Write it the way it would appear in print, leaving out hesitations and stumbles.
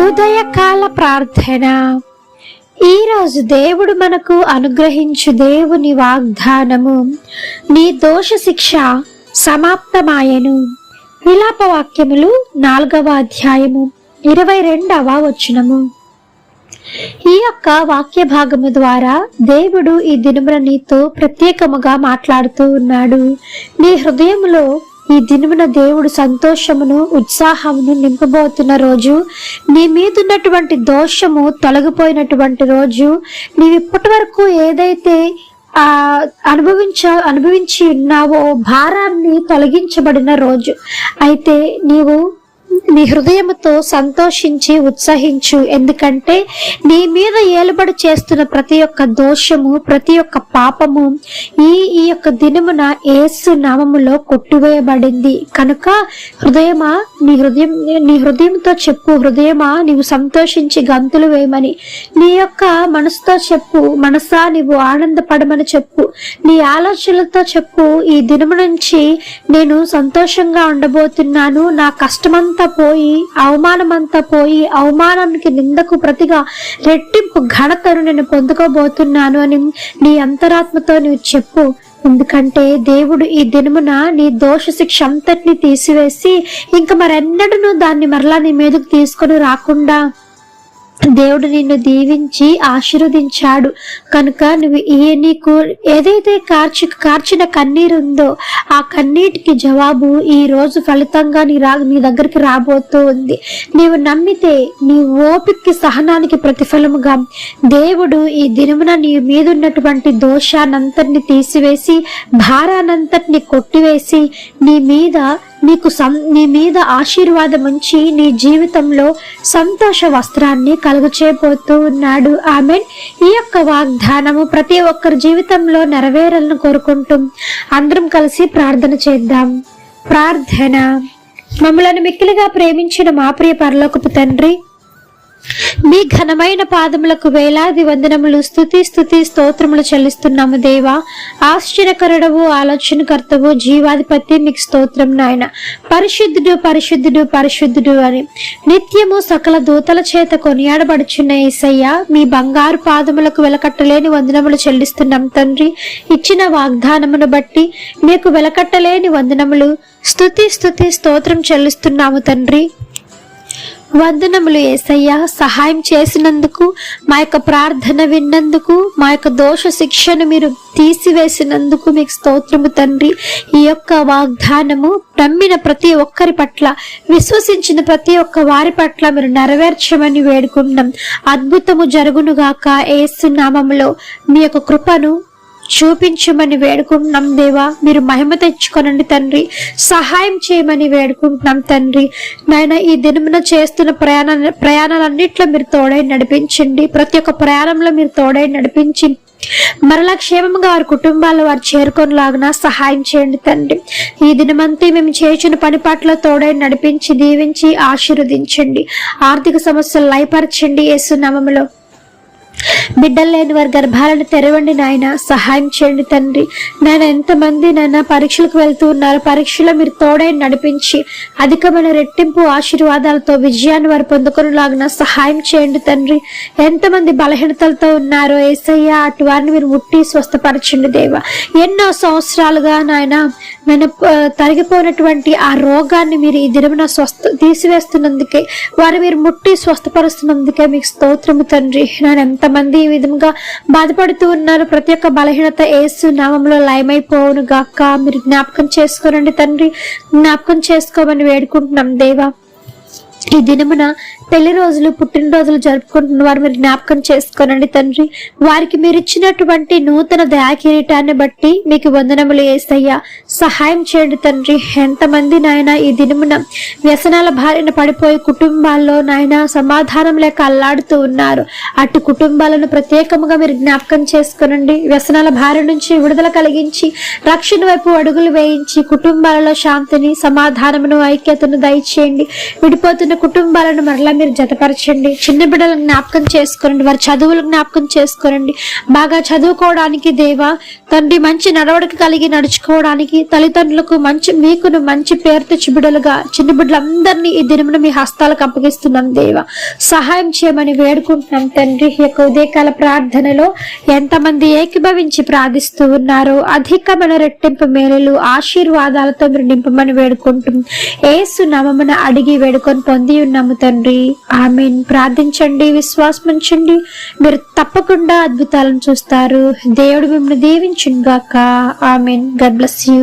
ఉదయకాల ప్రార్థన. ఈరోజు దేవుడు మనకు అనుగ్రహించు దేవుని వాగ్దానము, నీ దోష శిక్ష సమాప్తమాయెను. విలాపవాక్యములు 4వ అధ్యాయము 22వ వచనము. ఈ యొక్క వాక్య భాగము ద్వారా దేవుడు ఈ దినమున నీతో ప్రత్యేకముగా మాట్లాడుతూ ఉన్నాడు. నీ హృదయములో ఈ దినమున దేవుడు సంతోషమును ఉత్సాహమును నింపబోతున్న రోజు, నీ మీదున్నటువంటి దోషము తొలగిపోయినటువంటి రోజు, నీవు ఇప్పటి వరకు ఏదైతే అనుభవించి ఉన్నావో భారాన్ని తొలగించబడిన రోజు. అయితే నీవు నీ హృదయముతో సంతోషించి ఉత్సహించు. ఎందుకంటే నీ మీద ఏలుబడి చేస్తున్న ప్రతి ఒక్క దోషము, ప్రతి ఒక్క పాపము ఈ యొక్క దినమున యేసు నామములో కొట్టివేయబడింది. కనుక హృదయమా, నీ హృదయంతో చెప్పు, హృదయమా నీవు సంతోషించి గంతులు వేయమని. నీ యొక్క మనసుతో చెప్పు, మనసా నీవు ఆనందపడమని చెప్పు. నీ ఆలోచనలతో చెప్పు, ఈ దినము నుంచి నేను సంతోషంగా ఉండబోతున్నాను. నా కష్టమంతా పోయి, అవమానమంతా పోయి, అవమానానికి నిందకు ప్రతిగా రెట్టింపు ఘనతను నేను పొందుకోబోతున్నాను అని నీ అంతరాత్మతో నువ్వు చెప్పు. ఎందుకంటే దేవుడు ఈ దినమున నీ దోష శిక్ష అంతటిని తీసివేసి ఇంక మరెన్నడూ దాన్ని మరలా నీ మీదకు తీసుకొని రాకుండా దేవుడు నిన్ను దీవించి ఆశీర్వదించాడు. కనుక నువ్వు నీకు ఏదైతే కార్చిన కన్నీరు ఉందో ఆ కన్నీటికి జవాబు ఈ రోజు ఫలితంగా నీ దగ్గరికి రాబోతూ ఉంది. నీవు నమ్మితే నీ ఓపికకి, సహనానికి ప్రతిఫలముగా దేవుడు ఈ దినమున నీ మీద ఉన్నటువంటి దోషానంతటిని తీసివేసి, భారానంతటిని కొట్టివేసి నీ మీద ఆశీర్వాదం ఉంచి నీ జీవితంలో సంతోష వస్త్రాన్ని కలుగచేయబోతూ ఉన్నాడు. ఆమేన్. ఈ యొక్క వాగ్దానము ప్రతి ఒక్కరి జీవితంలో నెరవేరాలని కోరుకుంటూ అందరం కలిసి ప్రార్థన చేద్దాం. ప్రార్థన. మమ్మలను మిక్కిలిగా ప్రేమించిన మా ప్రియ పరలోకపు తండ్రి, మీ ఘనమైన పాదములకు వేలాది వందనములు, స్తుతి స్తోత్రములు చెల్లిస్తున్నాము దేవా. ఆశ్చర్యకరుడవు, ఆలోచనకర్తవు, జీవాధిపతి మీకు స్తోత్రం నాయన. పరిశుద్ధుడు పరిశుద్ధుడు పరిశుద్ధుడు అని నిత్యము సకల దూతల చేత కొనియాడబడుచున్న యేసయ్య, మీ బంగారు పాదములకు వెలకట్టలేని వందనములు చెల్లిస్తున్నాం తండ్రి. ఇచ్చిన వాగ్దానమును బట్టి మీకు వెలకట్టలేని వందనములు, స్తుతి స్తోత్రం చెల్లిస్తున్నాము తండ్రి. వందనములు యేసయ్య. సహాయం చేసినందుకు, మా యొక్క ప్రార్థన విన్నందుకు, మా యొక్క దోష శిక్షను మీరు తీసివేసినందుకు మీకు స్తోత్రము తండ్రి. ఈ యొక్క వాగ్దానము నమ్మిన ప్రతి ఒక్కరి పట్ల, విశ్వసించిన ప్రతి ఒక్క వారి పట్ల మీరు నెరవేర్చమని వేడుకుంటున్నాం. అద్భుతము జరుగునుగాక యేసు నామములో. మీ యొక్క కృపను చూపించమని వేడుకుంటున్నాం దేవా. మీరు మహిమ తెచ్చుకోనండి తండ్రి. సహాయం చేయమని వేడుకుంటున్నాం తండ్రి. నాయన ఈ దినమున చేస్తున్న ప్రయాణాలన్నిట్లో మీరు తోడై నడిపించండి. ప్రతి ఒక్క ప్రయాణంలో మీరు తోడై నడిపించి మరలా క్షేమంగా వారి కుటుంబాల్లో వారు చేరుకొనిలాగున సహాయం చేయండి తండ్రి. ఈ దినమంతా మేము చేసిన పని పట్ల తోడై నడిపించి, దీవించి, ఆశీర్వదించండి. ఆర్థిక సమస్యలు లయపరచండి యేసు నామములో. బిడ్డలు లేని వారి గర్భాలను తెరవండి నాయన. సహాయం చేయండి తండ్రి. నాయన ఎంతమంది నాయన పరీక్షలకు వెళ్తూ ఉన్నారు, పరీక్షలో మీరు తోడై నడిపించి అధికమైన రెట్టింపు ఆశీర్వాదాలతో విజయాన్ని వారు పొందుకునేలాగిన సహాయం చేయండి తండ్రి. ఎంతమంది బలహీనతలతో ఉన్నారో యేసయ్య, అటు వారిని మీరు ముట్టి స్వస్థపరచండి దేవా. ఎన్నో సంవత్సరాలుగా నాయన నేను తరిగిపోయినటువంటి ఆ రోగాన్ని మీరు ఈ దినమున తీసివేస్తున్నందుకే, వారు మీరు ముట్టి స్వస్థపరుస్తున్నందుకే మీకు స్తోత్రము తండ్రి. నేను ఎంతమంది ఈ విధంగా బాధపడుతూ ఉన్నారు, ప్రతి ఒక్క బలహీనత యేసు నామంలో లయమైపోవును గాక. మీరు జ్ఞాపకం చేసుకోనండి తండ్రి. జ్ఞాపకం చేసుకోమని వేడుకుంటున్నాం దేవా. ఈ దినమున పెళ్లి రోజులు, పుట్టినరోజులు జరుపుకుంటున్న వారు మీరు జ్ఞాపకం చేసుకోనండి తండ్రి. వారికి మీరు ఇచ్చినటువంటి నూతన దయాకిరీటాన్ని బట్టి మీకు వందనములు యేసయ్య. సహాయం చేయండి తండ్రి. ఎంతమంది నాయన ఈ దినమున వ్యసనాల బారిన పడిపోయి కుటుంబాల్లో నాయన సమాధానం లేక అల్లాడుతూ ఉన్నారు. అటు కుటుంబాలను ప్రత్యేకముగా మీరు జ్ఞాపకం చేసుకోనండి. వ్యసనాల బారి నుంచి విడుదల కలిగించి, రక్షణ వైపు అడుగులు వేయించి, కుటుంబాలలో శాంతిని, సమాధానమును, ఐక్యతను దయచేయండి. విడిపోతున్న విడిచిన కుటుంబాలను మరలా మీరు జతపరచండి. చిన్న బిడ్డలను జ్ఞాపకం చేసుకోనండి, వారి చదువులు జ్ఞాపకం చేసుకోనండి. బాగా చదువుకోవడానికి దేవా తండ్రి, మంచి నడవడిక కలిగి నడుచుకోవడానికి తల్లిదండ్రులకు మీకును మంచి పేరు తెచ్చి బిడ్డలుగా చిన్న బిడ్డలందరినీ ఈ దినమున మీ హస్తాలకు అప్పగిస్తున్నాం దేవా. సహాయం చేయమని వేడుకుంటున్నాం తండ్రి. ఈ యొక్క ఉదయకాల ప్రార్థనలో ఎంతమంది ఏకీభవించి ప్రార్థిస్తూ ఉన్నారో అధికమైన రెట్టింపు మేలులు ఆశీర్వాదాలతో మీరు నింపమని వేడుకుంటున్నాం. యేసు నామమున అడిగి వేడుకొని పొంది ఉన్నాము తండ్రి. ఆమేన్. ప్రార్థించండి, విశ్వాసం ఉంచండి, మీరు తప్పకుండా అద్భుతాలను చూస్తారు. దేవుడు మిమ్మల్ని దీవించును గాక. ఆమేన్. God bless you.